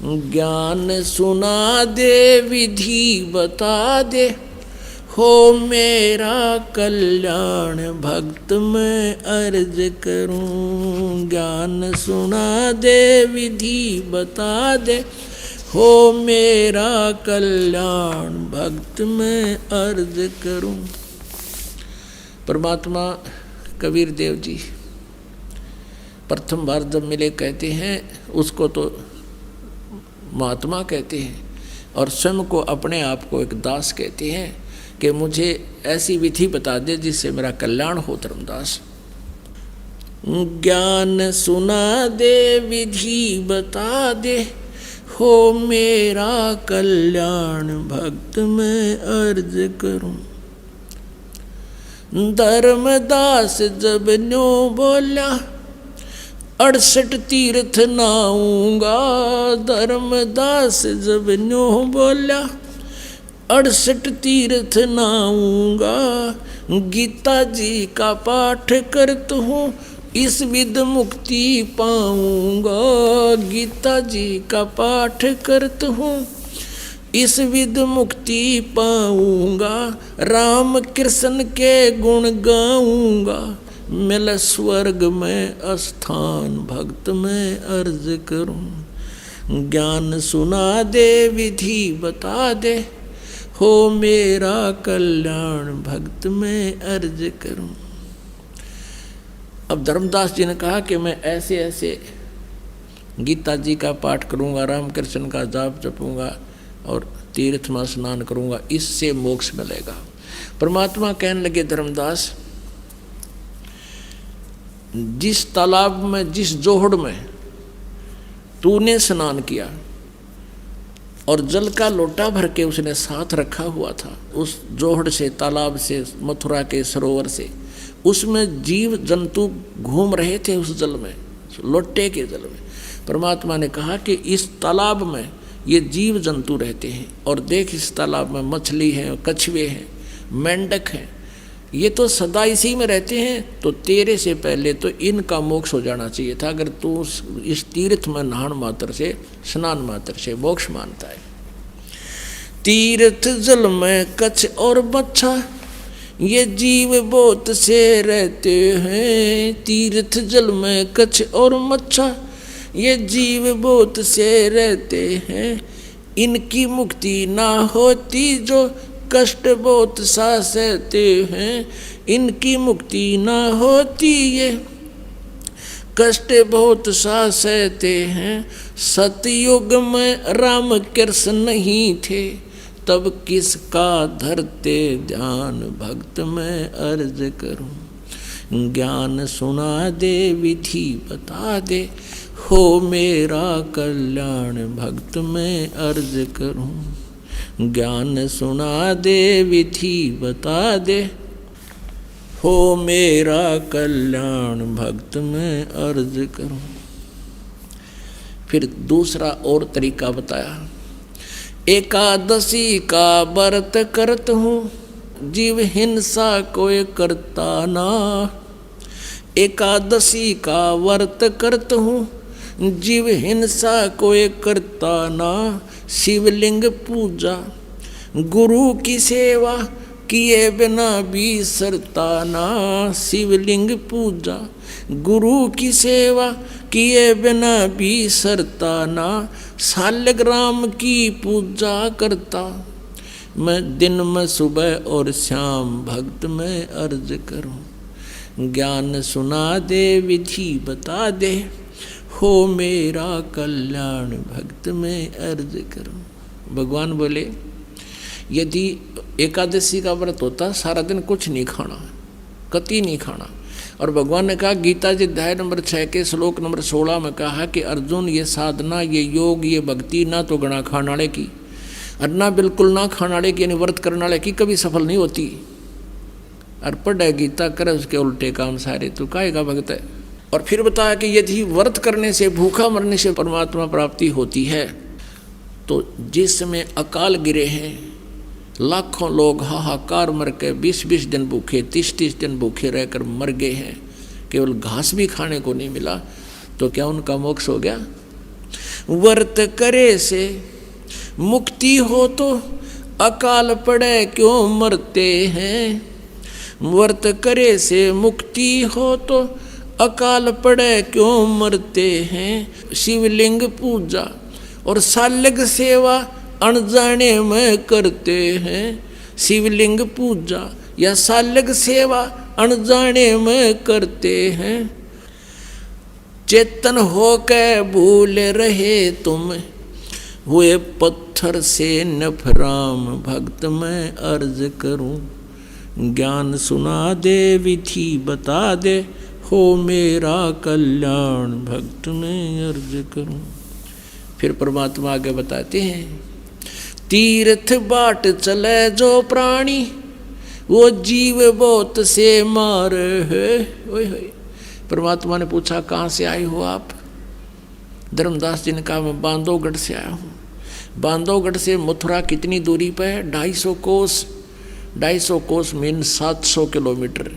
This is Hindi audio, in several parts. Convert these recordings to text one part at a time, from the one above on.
ज्ञान सुना दे विधि बता दे, हो मेरा कल्याण भक्त मैं अर्ज करूं। ज्ञान सुना दे विधि बता दे, हो मेरा कल्याण भक्त मैं अर्ज करूं। परमात्मा कबीर देव जी प्रथम बार जब मिले कहते हैं, उसको तो महात्मा कहते हैं और स्वयं को अपने आप को एक दास कहते हैं कि मुझे ऐसी विधि बता दे जिससे मेरा कल्याण हो धर्मदास। ज्ञान सुना दे विधि बता दे, हो मेरा कल्याण भक्त मैं अर्ज करूं। धर्मदास जब न्यो बोला, 68 तीर्थ नाऊंगा। धर्मदास जब न्यो बोला, 68 तीर्थ नाऊंगा। गीता जी का पाठ करता हूँ, इस विध मुक्ति पाऊंगा। गीता जी का पाठ करता हूँ, इस विध मुक्ति पाऊंगा। राम कृष्ण के गुण गाऊंगा, मिल स्वर्ग में स्थान भक्त में अर्ज करूं। ज्ञान सुना दे विधि बता दे, हो मेरा कल्याण भक्त में अर्ज करूं। अब धर्मदास जी ने कहा कि मैं ऐसे ऐसे गीता जी का पाठ करूंगा, राम कृष्ण का जाप जपूंगा और तीर्थ में स्नान करूंगा, इससे मोक्ष मिलेगा। परमात्मा कहने लगे, धर्मदास जिस तालाब में, जिस जोहड़ में तूने स्नान किया और जल का लोटा भर के उसने साथ रखा हुआ था, उस जोहड़ से, तालाब से, मथुरा के सरोवर से, उसमें जीव जंतु घूम रहे थे उस जल में, लोटे के जल में। परमात्मा ने कहा कि इस तालाब में ये जीव जंतु रहते हैं और देख इस तालाब में मछली है, कछुए हैं, मेंढक हैं, ये तो सदा इसी में रहते हैं। तो तेरे से पहले तो इनका मोक्ष हो जाना चाहिए था, अगर तू इस तीर्थ में नहान मात्र से, स्नान मात्र से मोक्ष मानता है। तीर्थ जल में कछ और बच्छा, ये जीव बहुत से रहते हैं। तीर्थ जल में कछ और मच्छा, ये जीव बहुत से रहते हैं। इनकी मुक्ति ना होती जो कष्ट बहुत सा सहते हैं। इनकी मुक्ति ना होती ये कष्ट बहुत सा सहते हैं। सतयुग में राम कृष्ण नहीं थे, तब किसका धरते ध्यान भक्त मैं अर्ज करूं। ज्ञान सुना दे विधि बता दे, हो मेरा कल्याण भक्त मैं अर्ज करूं। ज्ञान सुना दे विधि बता दे, हो मेरा कल्याण भक्त मैं अर्ज करूं। फिर दूसरा और तरीका बताया, एकादशी का व्रत करत हूँ, जीव हिंसा कोई करता ना। एकादशी का व्रत करत हूँ, जीव हिंसा कोई करता ना। शिवलिंग पूजा गुरु की सेवा किए बिना बिसरता ना। शिवलिंग पूजा गुरु की सेवा किए बिना बिसरता ना। शालिग्राम की पूजा करता मैं दिन में सुबह और शाम भक्त में अर्ज करूं। ज्ञान सुना दे विधि बता दे, हो मेरा कल्याण भक्त में अर्ज करूं। भगवान बोले, यदि एकादशी का व्रत होता सारा दिन कुछ नहीं खाना, कति नहीं खाना। और भगवान ने कहा, गीता जी अध्याय नंबर 6 के श्लोक नंबर 16 में कहा कि अर्जुन ये साधना, ये योग, ये भक्ति ना तो गणा खाने वाले की और ना बिल्कुल ना खाने वाले की, यानी व्रत करने वाले की कभी सफल नहीं होती। और पढ़े गीता करे उसके उल्टे काम सारे, तो काहे का भक्त है। और फिर बताया कि यदि व्रत करने से, भूखा मरने से परमात्मा प्राप्ति होती है, तो जिस समय अकाल गिरे हैं, लाखों लोग हाहाकार मर के 20-20 दिन भूखे, 30-30 दिन भूखे रहकर मर गए हैं, केवल घास भी खाने को नहीं मिला, तो क्या उनका मोक्ष हो गया? व्रत करे से मुक्ति हो तो अकाल पड़े क्यों मरते हैं। व्रत करे से मुक्ति हो तो अकाल पड़े क्यों मरते हैं। शिवलिंग पूजा और सालग सेवा अनजाने में करते हैं। शिवलिंग पूजा या सालग सेवा अनजाने में करते हैं। चेतन होकर भूल रहे तुम हुए पत्थर से नफराम। भक्त मैं अर्ज करूं ज्ञान सुना दे विधि बता दे हो मेरा कल्याण। भक्त मैं अर्ज करूं। फिर परमात्मा आगे बताते हैं तीर्थ बाट चले जो प्राणी वो जीव बहुत से मार है। परमात्मा ने पूछा कहाँ से आए हो आप। धर्मदास जी ने कहा मैं बांधवगढ़ से आया हूँ। बांधवगढ़ से मथुरा कितनी दूरी पर है। 250 कोस। 250 कोस मीन 700 किलोमीटर।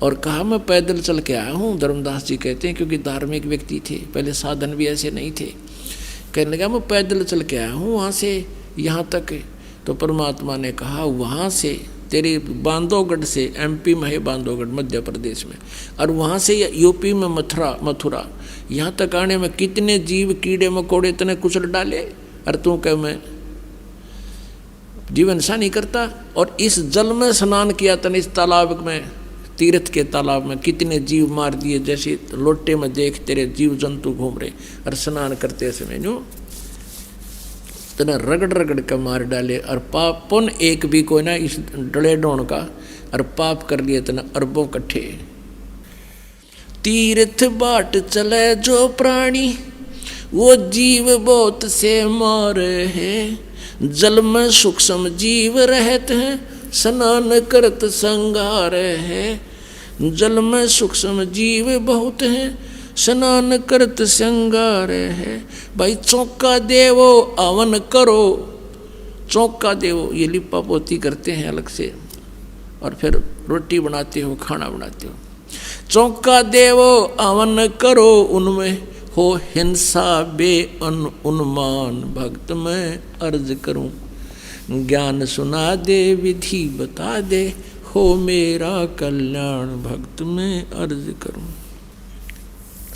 और कहा मैं पैदल चल के आया हूँ। धर्मदास जी कहते हैं क्योंकि धार्मिक व्यक्ति थे, पहले साधन भी ऐसे नहीं थे। कहने लगा मैं पैदल चल के आया हूँ वहाँ से यहाँ तक। तो परमात्मा ने कहा वहाँ से तेरे बांधवगढ़ से, एमपी में है बांधवगढ़ मध्य प्रदेश में, और वहाँ से यूपी में मथुरा यहाँ तक आने में कितने जीव कीड़े मकोड़े तने कुचल डाले। और तू कह मैं जीवन ऐसा नहीं करता। और इस जल में स्नान किया तने, इस तालाब में, तीर्थ के तालाब में कितने जीव मार दिए। जैसे लोटे में देख तेरे जीव जंतु घूम रहे और स्नान करते समय यूँ तना रगड़ रगड़ के मार डाले। और पाप पुन एक भी कोई ना इस डले डोन का, और पाप कर लिए तना अरबों कट्ठे। तीर्थ बाट चले जो प्राणी वो जीव बहुत से मार है। जल में सूक्ष्म जीव रहते हैं स्नान करत संगार है। जल में सूक्ष्म जीव बहुत हैं स्नान करत संगार है। भाई चौका देवो आवन करो। चौका देवो ये लिपा पोती करते हैं अलग से, और फिर रोटी बनाते हो, खाना बनाते हो। चौका देवो आवन करो उनमें हो हिंसा बे उन्मान। भक्त मैं अर्ज करूं ज्ञान सुना दे विधि बता दे हो मेरा कल्याण। भक्त मैं अर्ज करूं।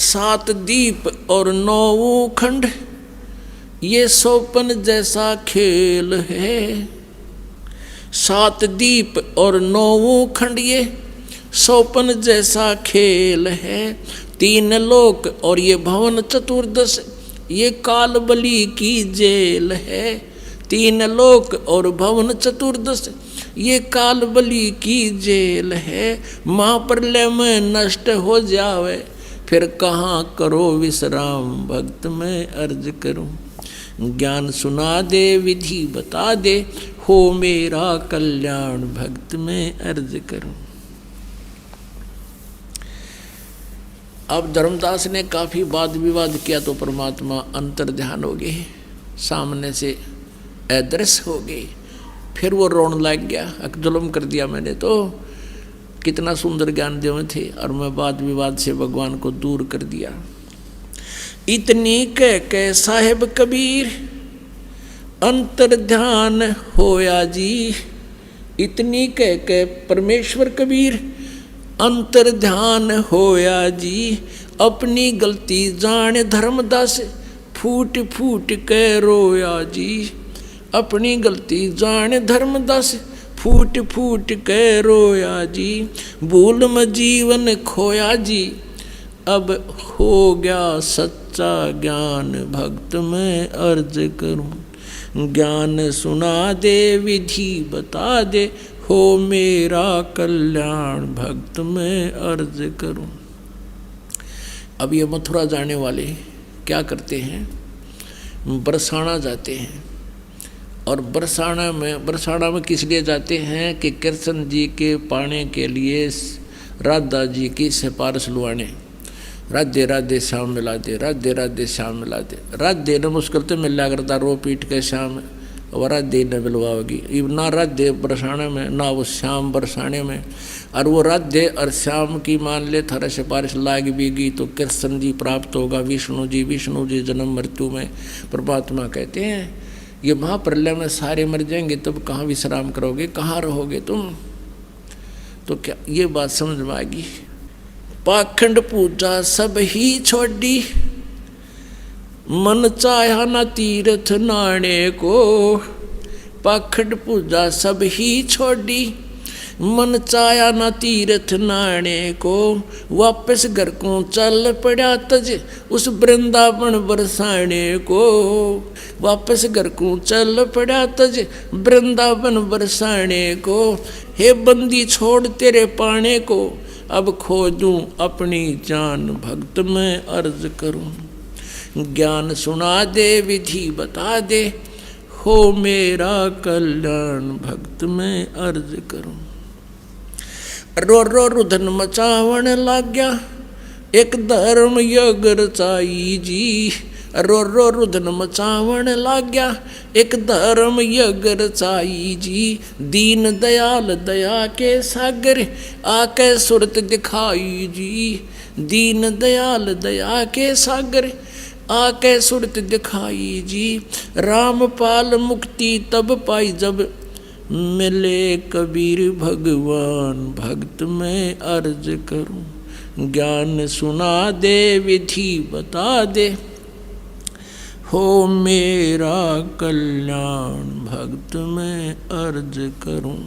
7 दीप और 9 खंड ये सोपन जैसा खेल है। 7 दीप और 9 खंड ये सोपन जैसा खेल है। 3 लोक और ये भवन चतुर्दश ये काल बलि की जेल है। 3 लोक और भवन चतुर्दश ये काल बलि की जेल है। महाप्रलय में नष्ट हो जावे फिर कहाँ करो विश्राम। भक्त मैं अर्ज करूं ज्ञान सुना दे विधि बता दे हो मेरा कल्याण। भक्त मैं अर्ज करूं। अब धर्मदास ने काफी वाद विवाद किया तो परमात्मा अंतर ध्यान हो गए, सामने से अदृश्य हो गए। फिर वो रोने लग गया, जुल्म कर दिया मैंने तो, कितना सुंदर ज्ञान देव थे और मैं वाद विवाद से भगवान को दूर कर दिया। इतनी कह साहेब कबीर अंतर ध्यान होया जी। इतनी कह परमेश्वर कबीर अंतर ध्यान होया जी। अपनी गलती जान धर्मदास फूट फूट के रोया जी। अपनी गलती जान धर्मदास फूट फूट के रोया जी। भूल में जीवन खोया जी अब हो गया सच्चा ज्ञान। भक्त मैं अर्ज करूं ज्ञान सुना दे विधि बता दे हो मेरा कल्याण। भक्त मैं अर्ज करूं। अब ये मथुरा जाने वाले क्या करते हैं, बरसाना जाते हैं। और बरसाना में किस लिए जाते हैं कि कृष्ण जी के पाने के लिए राधा जी की सिफारिश लुआने। राधे राधे श्याम मिला दे, राधे राधे श्याम मिला दे। राधे ने मुश्किल तो मिला करता रो पीट के श्याम और राधे न बिलवाओगी, ना राधे बरसाने में ना वो श्याम बरसाने में। और वो राधे और श्याम की मान ले थारा सिफारिश लाग बीगी तो कृष्ण जी प्राप्त होगा, विष्णु जी जन्म मृत्यु में। परमात्मा कहते हैं ये महाप्रलय में सारे मर जाएंगे तब कहाँ विश्राम करोगे, कहाँ रहोगे तुम। तो क्या ये बात समझ में आएगी। पाखंड पूजा सब ही छोड़ी, मन चाहा ना तीर्थ नाणे को। पाखंड पूजा सब ही छोड़ी, मन चाया ना तीर्थ नाणे को। वापस घर को चल पड़ा तज उस वृंदावन बरसाने को। वापस घर को चल पड़ा तज वृंदावन बरसाने को। हे बंदी छोड़ तेरे पाने को, अब खोजूं अपनी जान भक्त में अर्ज करूं। ज्ञान सुना दे विधि बता दे, हो मेरा कल्याण भक्त में अर्ज करूं। रो रो रुधन मचावन लाग गया, एक धर्म यज्ञ रचाई जी। रो रो रुधन मचावन लाग गया, एक धर्म यज्ञ रचाई जी। दीन दयाल दया के सागर, आके सुरत दिखाई जी। दीन दयाल दया के सागर, आके सुरत दिखाई जी। रामपाल मुक्ति तब पाई जब, मिले कबीर भगवान भक्त में अर्ज करूं। ज्ञान सुना दे विधि बता दे, हो मेरा कल्याण भक्त में अर्ज करूं।